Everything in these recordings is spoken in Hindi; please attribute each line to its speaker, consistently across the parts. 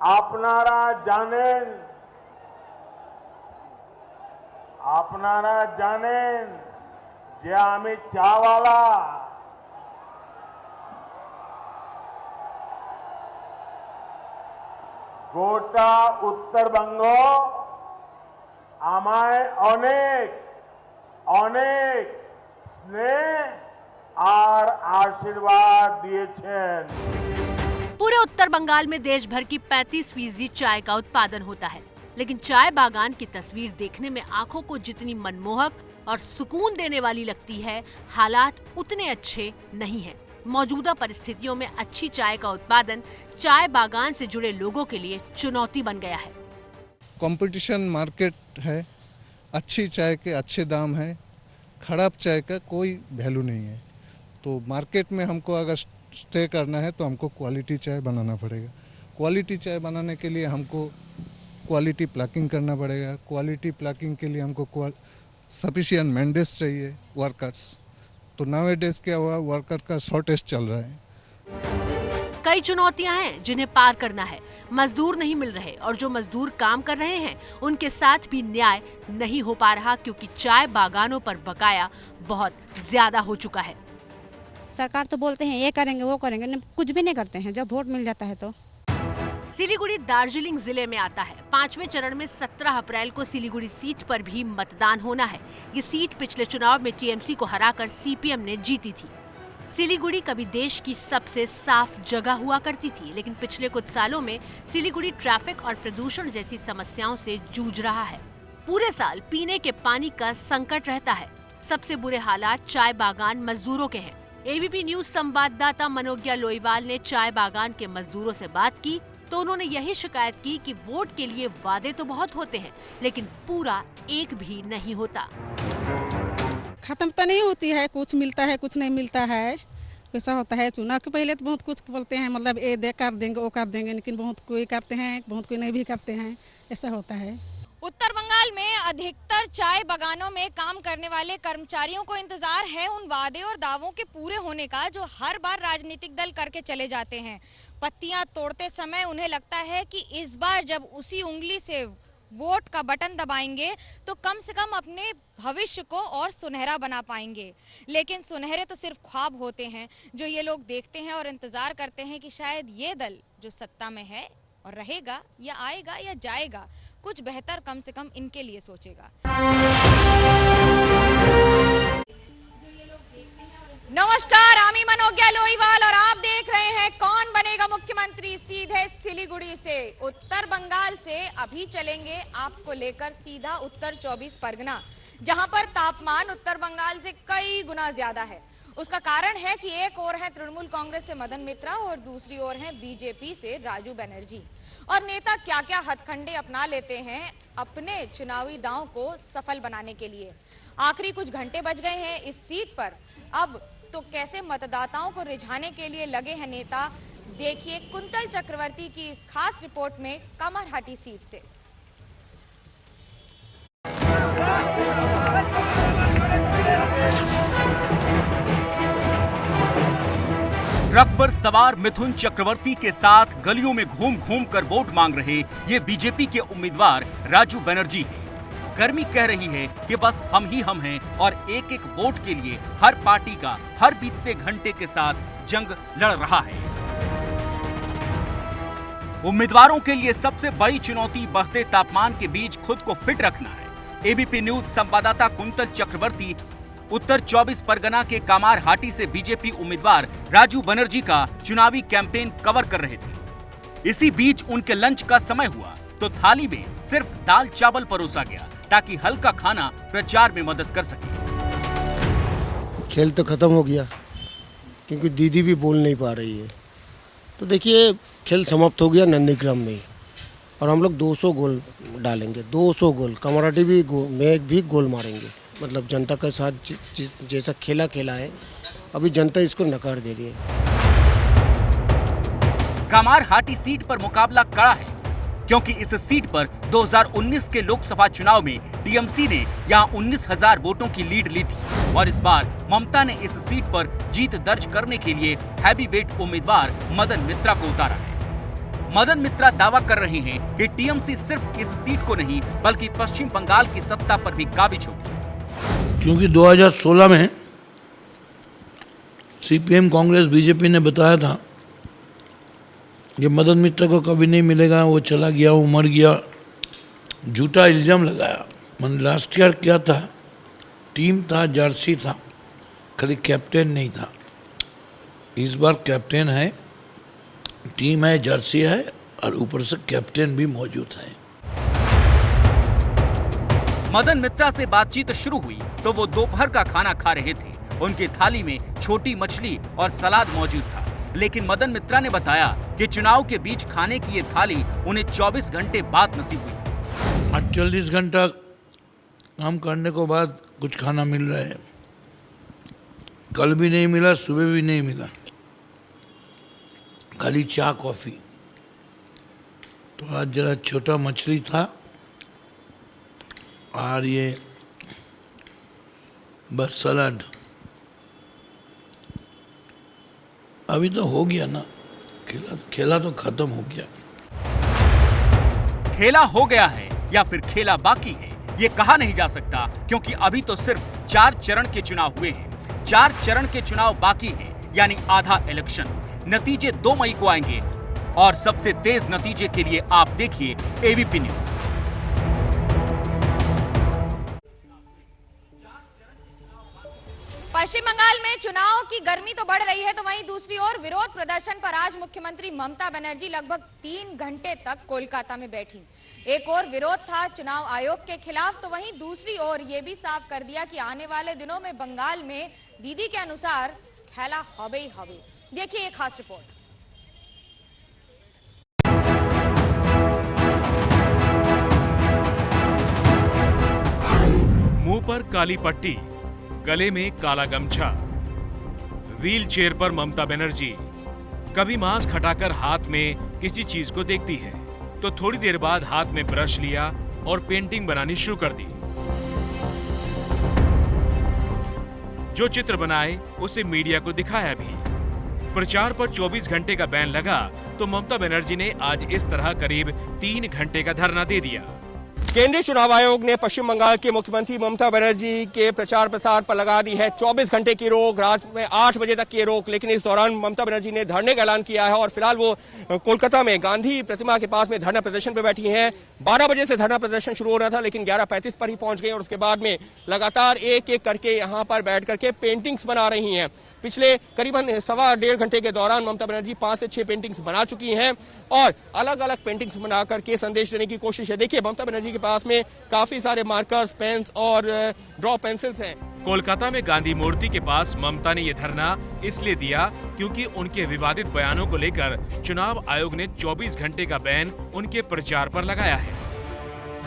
Speaker 1: আপনারা জানেন যে আমি চাওয়ালা। গোটা উত্তরবঙ্গ আমায় অনেক অনেক স্নেহ और आशीर्वाद दिएছেন।
Speaker 2: पूरे उत्तर बंगाल में देश भर की 35% चाय का उत्पादन होता है, लेकिन चाय बागान की तस्वीर देखने में आंखों को जितनी मनमोहक और सुकून देने वाली लगती है, हालात उतने अच्छे नहीं हैं। मौजूदा परिस्थितियों में अच्छी चाय का उत्पादन चाय बागान से जुड़े लोगों के लिए चुनौती बन गया है।
Speaker 3: कंपटीशन मार्केट है, अच्छी चाय के अच्छे दाम है, खराब चाय का कोई वैल्यू नहीं है। तो मार्केट में हमको अगर स्टे करना है तो हमको क्वालिटी चाय बनाना पड़ेगा। क्वालिटी चाय बनाने के लिए हमको क्वालिटी प्लकिंग करना पड़ेगा। क्वालिटी प्लकिंग के लिए हमको सफिशिएंट मैंडेज चाहिए, वर्कर्स। तो नाउअडेज क्या हुआ, वर्कर का शॉर्टेज चल रहा है।
Speaker 2: कई चुनौतियां हैं जिन्हें पार करना है। मजदूर नहीं मिल रहे और जो मजदूर काम कर रहे हैं उनके साथ भी न्याय नहीं हो पा रहा, क्योंकि चाय बागानों पर बकाया बहुत ज्यादा हो चुका है।
Speaker 4: सरकार तो बोलते हैं ये करेंगे वो करेंगे, कुछ भी नहीं करते हैं जब वोट मिल जाता है तो।
Speaker 2: सिलीगुड़ी दार्जिलिंग जिले में आता है। 5वें चरण में 17 अप्रैल को सिलीगुड़ी सीट पर भी मतदान होना है। ये सीट पिछले चुनाव में टीएमसी को हराकर सीपीएम ने जीती थी। सिलीगुड़ी कभी देश की सबसे साफ जगह हुआ करती थी, लेकिन पिछले कुछ सालों में सिलीगुड़ी ट्रैफिक और प्रदूषण जैसी समस्याओं से जूझ रहा है। पूरे साल पीने के पानी का संकट रहता है। सबसे बुरे हालात चाय बागान मजदूरों के हैं। एबीपी न्यूज संवाददाता मनोज्ञा लोईवाल ने चाय बागान के मजदूरों से बात की तो उन्होंने यही शिकायत की कि वोट के लिए वादे तो बहुत होते हैं, लेकिन पूरा एक भी नहीं होता।
Speaker 4: खत्म तो नहीं होती है, कुछ मिलता है कुछ नहीं मिलता है, ऐसा होता है। चुनाव के पहले तो बहुत कुछ बोलते हैं, मतलब ये दे कर देंगे वो कर देंगे, लेकिन बहुत कोई करते हैं बहुत कोई नहीं भी करते हैं, ऐसा होता है।
Speaker 5: उत्तर बंगाल में अधिकतर चाय बागानों में काम करने वाले कर्मचारियों को इंतजार है उन वादे और दावों के पूरे होने का जो हर बार राजनीतिक दल करके चले जाते हैं। पत्तियां तोड़ते समय उन्हें लगता है कि इस बार जब उसी उंगली से वोट का बटन दबाएंगे तो कम से कम अपने भविष्य को और सुनहरा बना पाएंगे। लेकिन सुनहरे तो सिर्फ ख्वाब होते हैं जो ये लोग देखते हैं और इंतजार करते हैं कि शायद ये दल जो सत्ता में है और रहेगा या आएगा या जाएगा, कुछ बेहतर कम से कम इनके लिए सोचेगा। नमस्कार, आमी मनोज्ञा लोईवाल और आप देख रहे हैं कौन बनेगा मुख्यमंत्री सीधे सिलीगुड़ी से। उत्तर बंगाल से अभी चलेंगे आपको लेकर सीधा उत्तर 24 परगना, जहां पर तापमान उत्तर बंगाल से कई गुना ज्यादा है। उसका कारण है कि एक ओर है तृणमूल कांग्रेस से मदन मित्रा और दूसरी ओर है बीजेपी से राजू बनर्जी। और नेता क्या क्या हथकंडे अपना लेते हैं अपने चुनावी दांव को सफल बनाने के लिए। आखिरी कुछ घंटे बच गए हैं इस सीट पर, अब तो कैसे मतदाताओं को रिझाने के लिए लगे हैं नेता, देखिए कुंतल चक्रवर्ती की इस खास रिपोर्ट में कमरहाटी सीट से।
Speaker 6: ट्रक पर सवार मिथुन चक्रवर्ती के साथ गलियों में घूम घूम कर वोट मांग रहे ये बीजेपी के उम्मीदवार राजू बनर्जी हैं। गर्मी कह रही है कि बस हम ही हम हैं और एक एक वोट के लिए हर पार्टी का हर बीतते घंटे के साथ जंग लड़ रहा है। उम्मीदवारों के लिए सबसे बड़ी चुनौती बढ़ते तापमान के बीच खुद को फिट रखना है। एबीपी न्यूज संवाददाता कुंतल चक्रवर्ती उत्तर 24 परगना के कामारहाटी से बीजेपी उम्मीदवार राजू बनर्जी का चुनावी कैंपेन कवर कर रहे थे। इसी बीच उनके लंच का समय हुआ तो थाली में सिर्फ दाल चावल परोसा गया ताकि हल्का खाना प्रचार में मदद कर सके।
Speaker 7: खेल तो खत्म हो गया क्योंकि दीदी भी बोल नहीं पा रही है। तो देखिए खेल समाप्त हो गया नंदीग्राम में और हम लोग 200 गोल डालेंगे, 200 गोल। कामारहाटी में भी गोल मारेंगे। मतलब जनता के साथ जैसा खेला है, अभी जनता इसको नकार दे रही है।
Speaker 6: कामारहाटी सीट पर मुकाबला कड़ा है क्योंकि इस सीट पर 2019 के लोकसभा चुनाव में टीएमसी ने यहां 19,000 वोटों की लीड ली थी और इस बार ममता ने इस सीट पर जीत दर्ज करने के लिए हैवीवेट उम्मीदवार मदन मित्रा को उतारा है। मदन मित्रा दावा कर रहे हैं कि टीएमसी सिर्फ इस सीट को नहीं बल्कि पश्चिम बंगाल की सत्ता पर भी काबिज होगी।
Speaker 8: क्योंकि 2016 में सीपीएम कांग्रेस बीजेपी ने बताया था ये मदन मित्रा को कभी नहीं मिलेगा, वो चला गया, वो मर गया, झूठा इल्जाम लगाया। मैंने लास्ट ईयर क्या था, टीम था, जर्सी था, खाली कैप्टन नहीं था। इस बार कैप्टन है, टीम है, जर्सी है और ऊपर से कैप्टन भी मौजूद है।
Speaker 6: मदन मित्रा से बातचीत शुरू हुई तो वो दोपहर का खाना खा रहे थे। उनकी थाली में छोटी मछली और सलाद मौजूद था, लेकिन मदन मित्रा ने बताया कि चुनाव के बीच खाने की ये थाली उन्हें 24 घंटे बाद नसीब हुई।
Speaker 8: 48 घंटा काम करने के बाद कुछ खाना मिल रहा है। कल भी नहीं मिला, सुबह भी नहीं मिला, खाली चाय कॉफी। तो आज जरा छोटा मछली था और ये बस सलाद। अभी तो हो गया ना, खेला तो खत्म हो गया।
Speaker 6: खेला हो गया है या फिर खेला बाकी है, ये कहा नहीं जा सकता, क्योंकि अभी तो सिर्फ 4 चरण के चुनाव हुए हैं। 4 चरण के चुनाव बाकी हैं, यानी आधा इलेक्शन। नतीजे 2 मई को आएंगे और सबसे तेज नतीजे के लिए आप देखिए एबीपी न्यूज।
Speaker 5: पश्चिम बंगाल में चुनाव की गर्मी तो बढ़ रही है, तो वहीं दूसरी ओर विरोध प्रदर्शन पर आज मुख्यमंत्री ममता बनर्जी लगभग 3 घंटे तक कोलकाता में बैठी। एक ओर विरोध था चुनाव आयोग के खिलाफ, तो वहीं दूसरी ओर ये भी साफ कर दिया कि आने वाले दिनों में बंगाल में दीदी के अनुसार खेला हबे ही हबे। देखिए एक खास रिपोर्ट।
Speaker 9: मुंह पर काली पट्टी, गले में काला गमछा, व्हील चेयर पर ममता बनर्जी कभी मास्क हटाकर हाथ में किसी चीज को देखती है तो थोड़ी देर बाद हाथ में ब्रश लिया और पेंटिंग बनानी शुरू कर दी। जो चित्र बनाए उसे मीडिया को दिखाया भी। प्रचार पर 24 घंटे का बैन लगा तो ममता बनर्जी ने आज इस तरह करीब 3 घंटे का धरना दे दिया।
Speaker 10: केंद्रीय चुनाव आयोग ने पश्चिम बंगाल के मुख्यमंत्री ममता बनर्जी के प्रचार प्रसार पर लगा दी है 24 घंटे की रोक, रात में 8 बजे तक की रोक। लेकिन इस दौरान ममता बनर्जी ने धरने का ऐलान किया है और फिलहाल वो कोलकाता में गांधी प्रतिमा के पास में धरना प्रदर्शन पर बैठी हैं। 12 बजे से धरना प्रदर्शन शुरू हो रहा था, लेकिन 11:35 पर ही पहुंच गए और उसके बाद में लगातार एक एक करके यहाँ पर बैठ करके पेंटिंग्स बना रही हैं। पिछले करीबन 1.25 घंटे के दौरान ममता बनर्जी 5 से 6 पेंटिंग्स बना चुकी हैं और अलग अलग पेंटिंग्स बना करके संदेश देने की कोशिश है। देखिए ममता बनर्जी के पास में काफी सारे मार्कर्स, पेन्स और ड्रॉ पेंसिल्स हैं।
Speaker 9: कोलकाता में गांधी मूर्ति के पास ममता ने यह धरना इसलिए दिया क्योंकि उनके विवादित बयानों को लेकर चुनाव आयोग ने 24 घंटे का बैन उनके प्रचार पर लगाया है।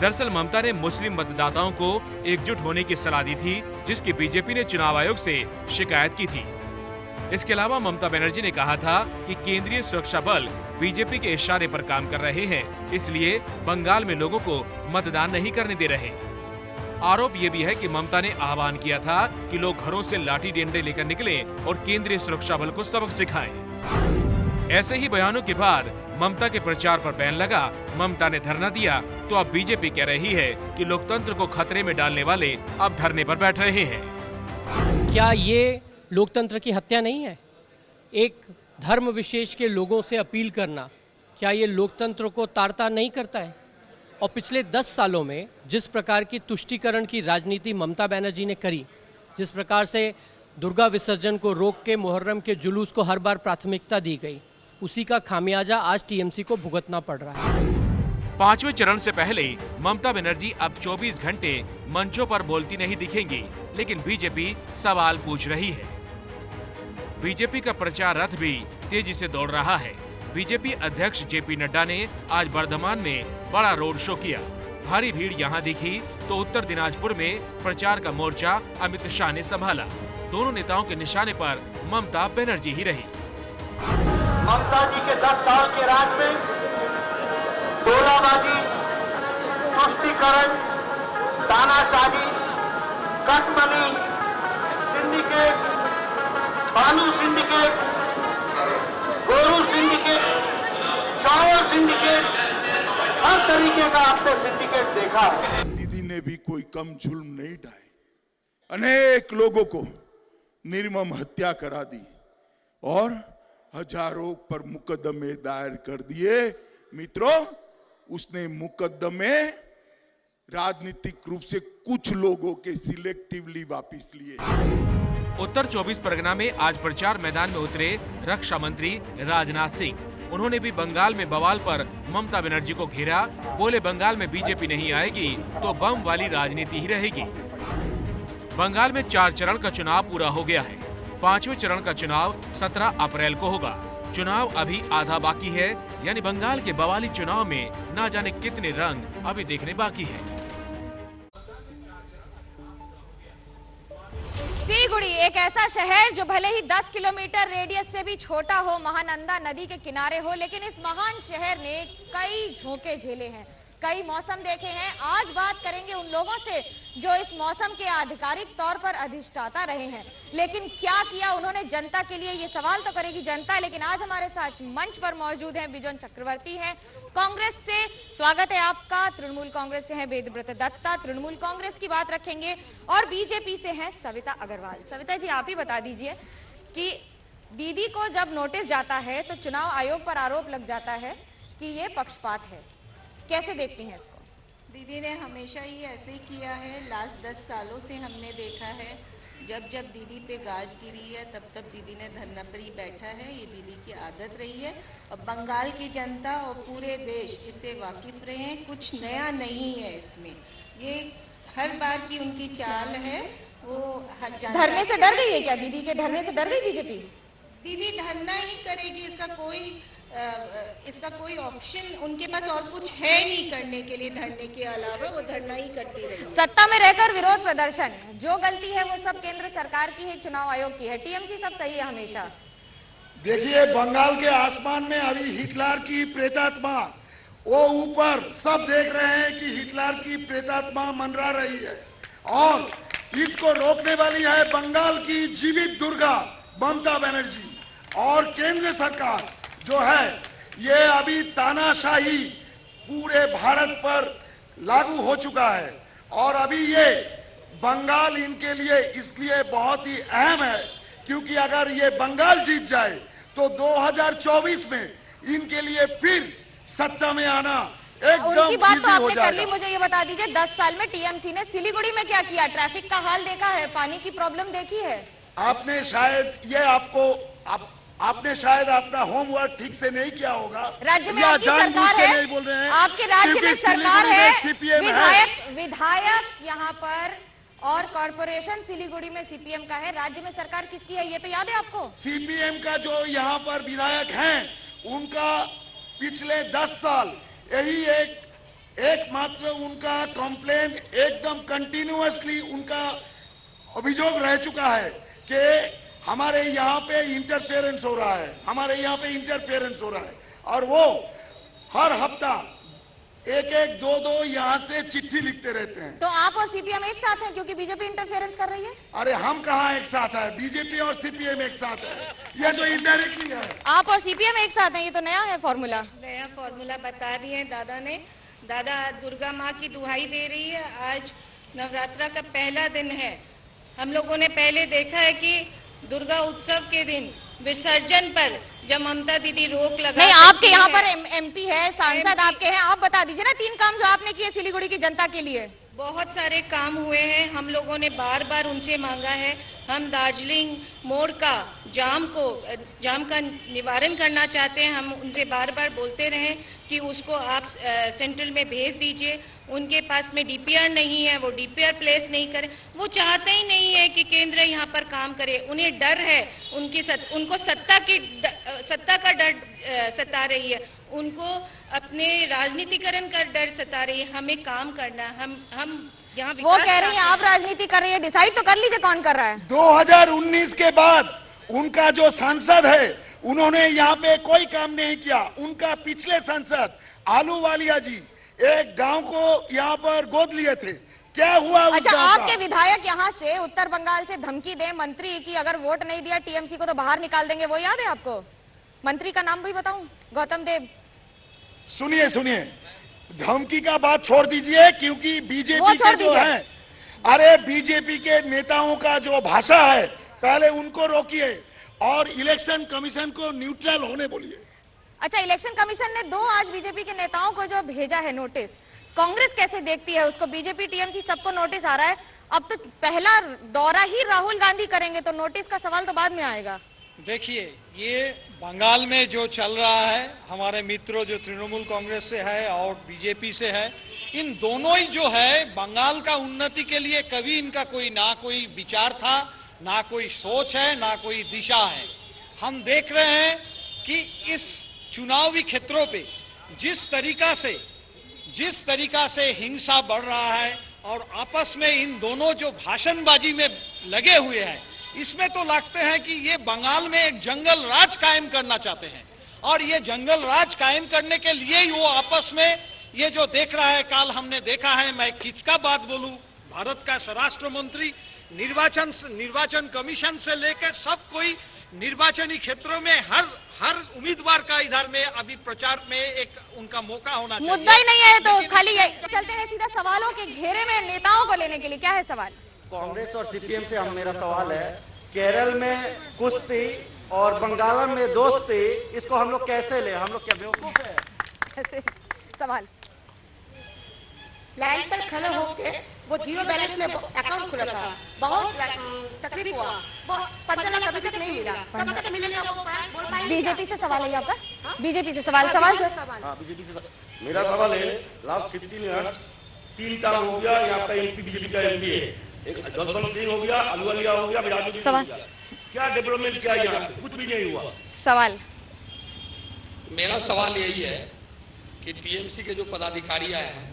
Speaker 9: दरअसल ममता ने मुस्लिम मतदाताओं को एकजुट होने की सलाह दी थी, जिसकी बीजेपी ने चुनाव आयोग से शिकायत की थी। इसके अलावा ममता बनर्जी ने कहा था कि केंद्रीय सुरक्षा बल बीजेपी के इशारे पर काम कर रहे हैं, इसलिए बंगाल में लोगों को मतदान नहीं करने दे रहे। आरोप ये भी है कि ममता ने आह्वान किया था कि लोग घरों से लाठी डंडे लेकर निकलें और केंद्रीय सुरक्षा बल को सबक सिखाएं। ऐसे ही बयानों के बाद ममता के प्रचार पर बैन लगा, ममता ने धरना दिया, तो अब बीजेपी कह रही है कि लोकतंत्र को खतरे में डालने वाले अब धरने पर बैठ रहे हैं।
Speaker 11: क्या ये लोकतंत्र की हत्या नहीं है? एक धर्म विशेष के लोगों से अपील करना, क्या ये लोकतंत्र को ताड़ता नहीं करता है? और पिछले 10 सालों में जिस प्रकार की तुष्टीकरण की राजनीति ममता बनर्जी ने करी, जिस प्रकार से दुर्गा विसर्जन को रोक के मुहर्रम के जुलूस को हर बार प्राथमिकता दी गई, उसी का खामियाजा आज टीएमसी को भुगतना पड़ रहा है।
Speaker 9: 5वें चरण से पहले ममता बनर्जी अब 24 घंटे मंचों पर बोलती नहीं दिखेंगी, लेकिन बीजेपी सवाल पूछ रही है। बीजेपी का प्रचार रथ भी तेजी से दौड़ रहा है। बीजेपी अध्यक्ष जेपी नड्डा ने आज बर्धमान में बड़ा रोड शो किया। भारी भीड़ यहाँ दिखी तो उत्तर दिनाजपुर में प्रचार का मोर्चा अमित शाह ने संभाला। दोनों नेताओं के निशाने पर ममता बनर्जी ही रही।
Speaker 12: ममता जी के 10 साल के राज में टोलाबाजी, तुष्टीकरण, तानाशाही, कटमनी, सिंडिकेट, बालू सिंडिकेट, गोरू सिंडिकेट, चावल सिंडिकेट, हर तरीके का आपने सिंडिकेट देखा है।
Speaker 13: दीदी ने भी कोई कम जुल्म नहीं ढाए, अनेक लोगों को निर्मम हत्या करा दी और हजारों पर मुकदमे दायर कर दिए। मित्रों, उसने मुकदमे राजनीतिक रूप से कुछ लोगों के सिलेक्टिवली वापस लिए।
Speaker 9: उत्तर 24 परगना में आज प्रचार मैदान में उतरे रक्षा मंत्री राजनाथ सिंह। उन्होंने भी बंगाल में बवाल पर ममता बनर्जी को घेरा। बोले, बंगाल में बीजेपी नहीं आएगी तो बम वाली राजनीति ही रहेगी। बंगाल में 4 चरण का चुनाव पूरा हो गया है। 5वें चरण का चुनाव 17 अप्रैल को होगा। चुनाव अभी आधा बाकी है, यानी बंगाल के बवाली चुनाव में ना जाने कितने रंग अभी देखने बाकी है।
Speaker 5: सिलीगुड़ी एक ऐसा शहर जो भले ही 10 किलोमीटर रेडियस से भी छोटा हो, महानंदा नदी के किनारे हो, लेकिन इस महान शहर ने कई झोंके झेले हैं, कई मौसम देखे हैं। आज बात करेंगे उन लोगों से जो इस मौसम के आधिकारिक तौर पर अधिष्ठाता रहे हैं, लेकिन क्या किया उन्होंने जनता के लिए, ये सवाल तो करेगी जनता। लेकिन आज हमारे साथ मंच पर मौजूद हैं बिजन चक्रवर्ती हैं कांग्रेस से, स्वागत है आपका। तृणमूल कांग्रेस से हैं वेदव्रत दत्ता, तृणमूल कांग्रेस की बात रखेंगे, और बीजेपी से हैं सविता अग्रवाल। सविता जी, आप ही बता दीजिए कि दीदी को जब नोटिस जाता है तो चुनाव आयोग पर आरोप लग जाता है कि ये पक्षपात है, कैसे देखती हैं इसको?
Speaker 14: दीदी ने हमेशा ही ऐसे ही किया है। लास्ट 10 सालों से हमने देखा है, जब जब दीदी पे गाज गिरी है तब तब दीदी ने धरना पर ही बैठा है। ये दीदी की आदत रही है और बंगाल की जनता और पूरे देश इससे वाकिफ रहे हैं। कुछ नया नहीं है इसमें, ये हर बार की उनकी चाल है। वो
Speaker 5: धरने से डर गई है क्या? दीदी के धरने से डर गई बीजेपी?
Speaker 14: दीदी धरना ही करेगी, इसका कोई ऑप्शन उनके पास और कुछ है नहीं करने के लिए। धरने के अलावा वो धरना ही करती रही।
Speaker 5: सत्ता में रहकर विरोध प्रदर्शन, जो गलती है वो सब केंद्र सरकार की है, चुनाव आयोग की है, टीएमसी सब सही है हमेशा।
Speaker 15: देखिए, बंगाल के आसमान में अभी हिटलर की प्रेतात्मा, वो ऊपर सब देख रहे हैं कि हिटलर की प्रेतात्मा मंडरा रही है और इसको रोकने वाली है बंगाल की जीवित दुर्गा ममता बनर्जी। और केंद्र सरकार जो है, ये अभी तानाशाही पूरे भारत पर लागू हो चुका है और अभी ये बंगाल इनके लिए इसलिए बहुत ही अहम है क्योंकि अगर ये बंगाल जीत जाए तो 2024 में इनके लिए फिर सत्ता में आना एकदम
Speaker 5: उनकी बात तो
Speaker 15: इजी हो
Speaker 5: आपने कर ली।
Speaker 15: जाएगा।
Speaker 5: मुझे ये बता दीजिए, 10 साल में टीएमसी ने सिलीगुड़ी में क्या किया? ट्रैफिक का हाल देखा है, पानी की प्रॉब्लम देखी है?
Speaker 15: आपने शायद अपना होमवर्क ठीक से नहीं किया होगा।
Speaker 5: राज्य में
Speaker 15: या
Speaker 5: आपकी सरकार है,
Speaker 15: नहीं बोल रहे हैं,
Speaker 5: आपके राज्य में
Speaker 15: क्योंकि
Speaker 5: सरकार
Speaker 15: सिलीगुड़ी में
Speaker 5: है,
Speaker 15: सीपीएम है।
Speaker 5: विधायक यहाँ पर और कॉर्पोरेशन सिलीगुड़ी में सीपीएम का है। राज्य में सरकार किसकी है ये तो याद है आपको?
Speaker 15: सीपीएम का जो यहाँ पर विधायक हैं, उनका पिछले 10 साल यही एकमात्र उनका कंप्लेन एकदम कंटिन्यूअसली उनका अभियोग रह चुका है कि हमारे यहाँ पे इंटरफेरेंस हो रहा है, हमारे यहाँ पे इंटरफेरेंस हो रहा है। और वो हर हफ्ता एक दो यहाँ से चिट्ठी लिखते रहते हैं।
Speaker 5: तो आप और सीपीएम एक साथ हैं क्योंकि बीजेपी इंटरफेरेंस कर रही है?
Speaker 15: अरे हम कहाँ एक साथ है, बीजेपी और सीपीएम एक साथ है, ये तो इनडायरेक्टली है।
Speaker 5: आप और सीपीएम एक साथ हैं, ये तो नया है फॉर्मूला।
Speaker 14: नया फॉर्मूला बता दिए दादा ने। दादा दुर्गा माँ की दुहाई दे रही है। आज नवरात्रा का पहला दिन है। हम लोगों ने पहले देखा है कि दुर्गा उत्सव के दिन विसर्जन पर जब ममता दीदी रोक लगा,
Speaker 5: नहीं, आपके यहाँ पर एमपी है, सांसद आपके हैं, आप बता दीजिए ना 3 काम जो आपने किए सिलीगुड़ी की जनता के लिए।
Speaker 14: बहुत सारे काम हुए हैं। हम लोगों ने बार बार उनसे मांगा है। हम दार्जिलिंग मोड़ का जाम का निवारण करना चाहते हैं। हम उनसे बार बार बोलते रहे कि उसको आप सेंट्रल में भेज दीजिए। उनके पास में डीपीआर नहीं है, वो डीपीआर प्लेस नहीं करे। वो चाहते ही नहीं है कि केंद्र यहाँ पर काम करे। उन्हें डर है, उनको सत्ता का डर सता रही है, उनको अपने राजनीतिकरण का डर सता रही है। हमें काम करना, हम यहाँ
Speaker 5: वो कह रही है आप राजनीति कर रही है, डिसाइड तो कर लीजिए कौन कर रहा है।
Speaker 15: 2019 के बाद उनका जो सांसद है, उन्होंने यहाँ पे कोई काम नहीं किया। उनका पिछले सांसद आलूवालिया जी एक गांव को यहाँ पर गोद लिए थे, क्या हुआ उस
Speaker 5: अच्छा,
Speaker 15: गांव का?
Speaker 5: आपके विधायक यहाँ से उत्तर बंगाल से धमकी दे मंत्री की अगर वोट नहीं दिया टीएमसी को तो बाहर निकाल देंगे, वो याद है आपको? मंत्री का नाम भी बताऊं? गौतम देव।
Speaker 15: सुनिए सुनिए, धमकी का बात छोड़ दीजिए, क्योंकि बीजेपी के जो है, अरे बीजेपी के नेताओं का जो भाषा है पहले उनको रोकिए और इलेक्शन कमीशन को न्यूट्रल होने बोलिए।
Speaker 5: अच्छा, इलेक्शन कमीशन ने 2 आज बीजेपी के नेताओं को जो भेजा है नोटिस, कांग्रेस कैसे देखती है उसको? बीजेपी टीएमसी सबको नोटिस आ रहा है, अब तो पहला दौरा ही राहुल गांधी करेंगे, तो नोटिस का सवाल तो बाद में आएगा।
Speaker 16: देखिए, ये बंगाल में जो चल रहा है, हमारे मित्रों जो तृणमूल कांग्रेस से है और बीजेपी से है, इन दोनों ही जो है बंगाल का उन्नति के लिए कभी इनका ना कोई विचार था, ना कोई सोच है, ना कोई दिशा है। हम देख रहे हैं कि इस चुनावी क्षेत्रों पे जिस तरीका से हिंसा बढ़ रहा है और आपस में इन दोनों जो भाषणबाजी में लगे हुए हैं, इसमें तो लगते हैं कि ये बंगाल में एक जंगल राज कायम करना चाहते हैं और ये जंगल राज कायम करने के लिए ही वो आपस में ये जो देख रहा है, कल हमने देखा है, मैं किसका बात बोलूं, भारत का स्वराष्ट्र मंत्री निर्वाचन कमीशन से लेकर सब कोई निर्वाचनी क्षेत्रों में हर उम्मीदवार का इधर में अभी प्रचार में एक उनका मौका होना चाहिए।
Speaker 5: मुद्दा ही नहीं है तो खाली चलते हैं सीधा सवालों के घेरे में नेताओं को लेने के लिए। क्या है सवाल?
Speaker 12: कांग्रेस और सीपीएम से मेरा सवाल है, केरल में कुश्ती और बंगाल में दोस्ती, इसको हम लोग कैसे ले? हम लोग क्या बेवकूफ है?
Speaker 5: सवाल,
Speaker 14: लाइन पर खड़े होकर वो जीरो बैलेंस में अकाउंट खुला था, बहुत तकलीफ हुआ, 15 लाख अभी तक नहीं मिला, कब तक मिलेगा?
Speaker 5: बीजेपी से सवाल है आपका? बीजेपी से सवाल सर।
Speaker 12: हाँ, बीजेपी से मेरा सवाल है, लास्ट 15 ईयर्स 3 टर्म हो गया, यहाँ का एमपी बीजेपी का एमपी है, एक जसवंत सिंह हो गया, अलुवालिया हो गया, बिरादरी हो गया, क्या डेवलपमेंट किया? यहाँ कुछ भी नहीं हुआ।
Speaker 5: सवाल,
Speaker 16: मेरा सवाल यही है कि टीएमसी के जो पदाधिकारी आए हैं,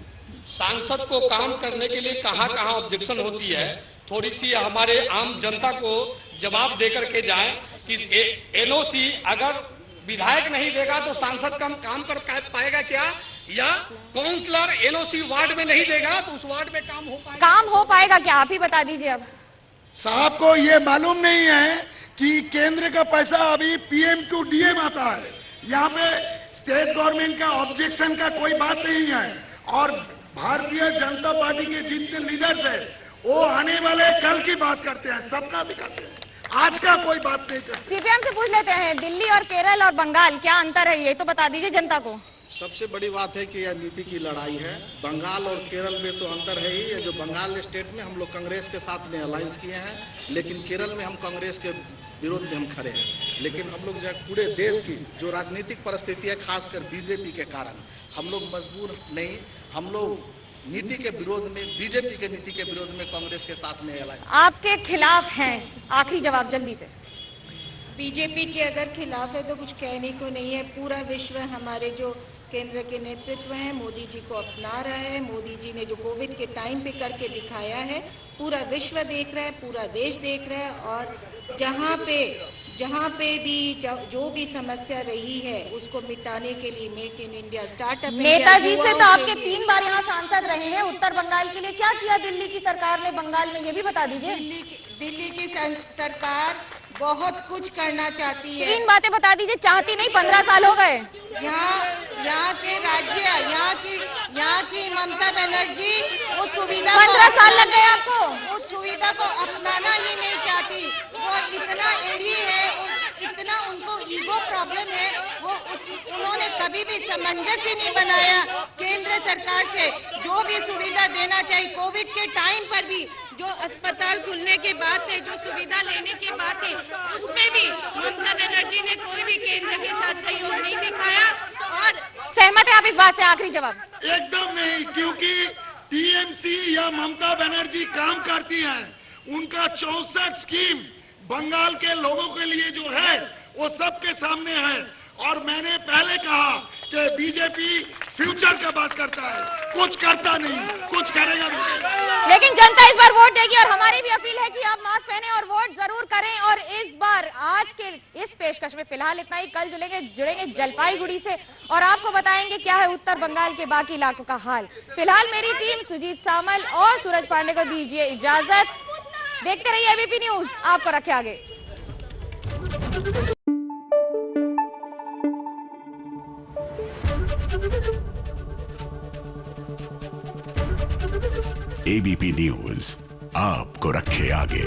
Speaker 16: सांसद को काम करने के लिए कहां ऑब्जेक्शन होती है, थोड़ी सी हमारे आम जनता को जवाब देकर के जाए कि एनओसी अगर विधायक नहीं देगा तो सांसद काम कर पाएगा क्या, या काउंसलर एनओसी वार्ड में नहीं देगा तो उस वार्ड में काम हो पाएगा
Speaker 5: क्या? आप ही बता दीजिए। अब
Speaker 15: साहब को ये मालूम नहीं है कि केंद्र का पैसा अभी पीएम टू डीएम आता है, यहाँ पे स्टेट गवर्नमेंट का ऑब्जेक्शन का कोई बात नहीं है और भारतीय जनता पार्टी के जितने लीडर्स हैं वो आने वाले कल की बात करते हैं, सबका दिखाते हैं, आज का कोई बात नहीं करते।
Speaker 5: सीपीएम से पूछ लेते हैं, दिल्ली और केरल और बंगाल क्या अंतर है, ये तो बता दीजिए जनता को।
Speaker 17: सबसे बड़ी बात है कि यह नीति की लड़ाई है। बंगाल और केरल में तो अंतर है ही, जो बंगाल स्टेट में हम लोग कांग्रेस के साथ में अलायंस किए हैं, लेकिन केरल में हम कांग्रेस के विरोध में हम खड़े हैं। लेकिन हम लोग जो पूरे देश की जो राजनीतिक परिस्थिति है, खासकर बीजेपी के कारण हम लोग मजबूर नहीं, हम लोग नीति के विरोध में, बीजेपी के नीति के विरोध में कांग्रेस के साथ में अलायंस।
Speaker 5: आपके खिलाफ हैं, आखिरी जवाब जल्दी से।
Speaker 14: बीजेपी के अगर खिलाफ है तो कुछ कहने को नहीं है, पूरा विश्व हमारे जो केंद्र के नेतृत्व हैं मोदी जी को अपना रहा है। मोदी जी ने जो कोविड के टाइम पे करके दिखाया है, पूरा विश्व देख रहा है, पूरा देश देख रहा है और जहाँ पे भी जो भी समस्या रही है उसको मिटाने के लिए make in India, startup
Speaker 5: Netaji से तो आपके 3 बार यहाँ सांसद रहे हैं। उत्तर बंगाल के लिए क्या किया दिल्ली की सरकार ने बंगाल में, ये भी बता दीजिए।
Speaker 14: दिल्ली की सरकार बहुत कुछ करना चाहती है।
Speaker 5: 3 बातें बता दीजिए, चाहती नहीं, 15 साल हो गए।
Speaker 14: यहाँ के राज्य, यहाँ की ममता बनर्जी उस सुविधा
Speaker 5: 15 साल लग गए आपको,
Speaker 14: उस सुविधा को अपनाना ही नहीं चाहती। वो इतना एडी है, इतना उनको ईगो प्रॉब्लम है, उन्होंने कभी भी सामंजस्य नहीं बनाया केंद्र सरकार से। जो भी सुविधा देना चाहिए, कोविड के टाइम पर भी जो अस्पताल खुलने के बाद से जो सुविधा लेने के बाद से, उसमें भी ममता बनर्जी ने कोई भी केंद्र के साथ सहयोग नहीं दिखाया। और
Speaker 5: सहमत है आप इस बात से? आखिरी जवाब।
Speaker 15: एकदम नहीं, क्योंकि टीएमसी या ममता बनर्जी काम करती हैं, उनका 64 स्कीम बंगाल के लोगों के लिए जो है वो सबके सामने है। और मैंने पहले कहा कि बीजेपी फ्यूचर का बात करता है, कुछ करता नहीं, कुछ करेगा नहीं।
Speaker 5: लेकिन जनता इस बार वोट देगी और हमारी भी अपील है कि आप मास्क पहने और वोट जरूर करें। और इस बार आज के इस पेशकश में फिलहाल इतना ही। कल जुड़ेंगे जलपाईगुड़ी से और आपको बताएंगे क्या है उत्तर बंगाल के बाकी इलाकों का हाल। फिलहाल मेरी टीम सुजीत सामल और सूरज पांडे को दीजिए इजाजत। देखते रहिए एबीपी न्यूज, आपको रखे आगे।
Speaker 18: एबीपी न्यूज आपको रखे आगे।